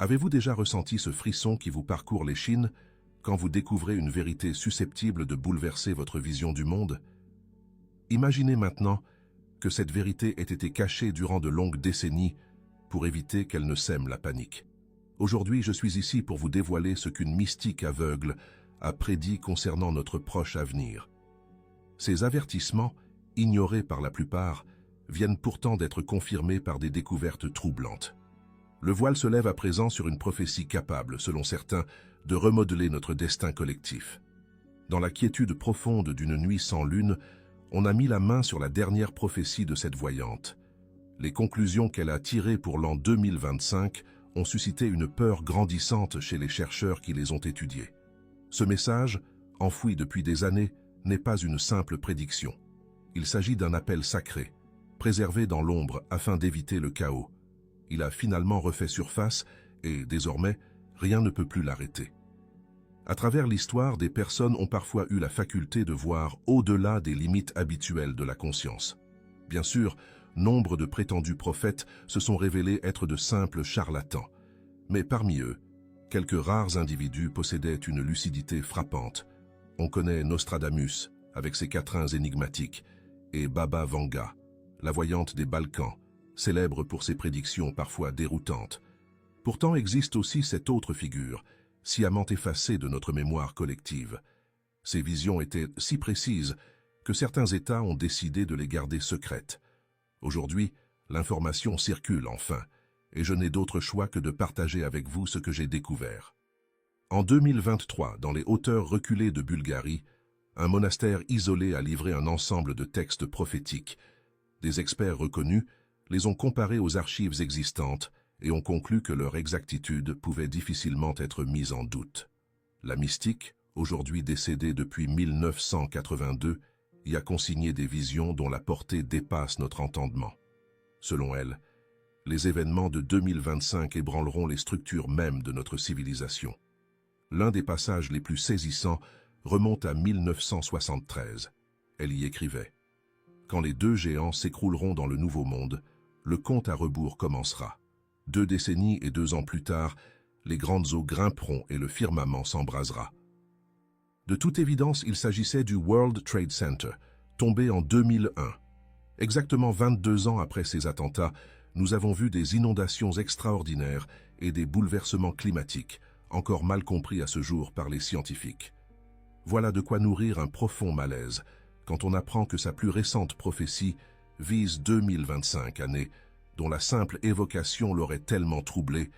Avez-vous déjà ressenti ce frisson qui vous parcourt l'échine quand vous découvrez une vérité susceptible de bouleverser votre vision du monde? Imaginez maintenant que cette vérité ait été cachée durant de longues décennies pour éviter qu'elle ne sème la panique. Aujourd'hui, je suis ici pour vous dévoiler ce qu'une mystique aveugle a prédit concernant notre proche avenir. Ces avertissements, ignorés par la plupart, viennent pourtant d'être confirmés par des découvertes troublantes. Le voile se lève à présent sur une prophétie capable, selon certains, de remodeler notre destin collectif. Dans la quiétude profonde d'une nuit sans lune, on a mis la main sur la dernière prophétie de cette voyante. Les conclusions qu'elle a tirées pour l'an 2025 ont suscité une peur grandissante chez les chercheurs qui les ont étudiées. Ce message, enfoui depuis des années, n'est pas une simple prédiction. Il s'agit d'un appel sacré, préservé dans l'ombre afin d'éviter le chaos. Il a finalement refait surface et, désormais, rien ne peut plus l'arrêter. À travers l'histoire, des personnes ont parfois eu la faculté de voir au-delà des limites habituelles de la conscience. Bien sûr, nombre de prétendus prophètes se sont révélés être de simples charlatans. Mais parmi eux, quelques rares individus possédaient une lucidité frappante. On connaît Nostradamus, avec ses quatrains énigmatiques, et Baba Vanga, la voyante des Balkans, célèbre pour ses prédictions parfois déroutantes. Pourtant existe aussi cette autre figure, sciemment effacée de notre mémoire collective. Ses visions étaient si précises que certains États ont décidé de les garder secrètes. Aujourd'hui, l'information circule enfin, et je n'ai d'autre choix que de partager avec vous ce que j'ai découvert. En 2023, dans les hauteurs reculées de Bulgarie, un monastère isolé a livré un ensemble de textes prophétiques. Des experts reconnus les ont comparés aux archives existantes et ont conclu que leur exactitude pouvait difficilement être mise en doute. La mystique, aujourd'hui décédée depuis 1982, y a consigné des visions dont la portée dépasse notre entendement. Selon elle, les événements de 2025 ébranleront les structures mêmes de notre civilisation. L'un des passages les plus saisissants remonte à 1973. Elle y écrivait « Quand les deux géants s'écrouleront dans le nouveau monde, le compte à rebours commencera. 2 décennies et 2 ans plus tard, les grandes eaux grimperont et le firmament s'embrasera. » De toute évidence, il s'agissait du World Trade Center, tombé en 2001. Exactement 22 ans après ces attentats, nous avons vu des inondations extraordinaires et des bouleversements climatiques, encore mal compris à ce jour par les scientifiques. Voilà de quoi nourrir un profond malaise quand on apprend que sa plus récente prophétie vise 2025, année dont la simple évocation l'aurait tellement troublé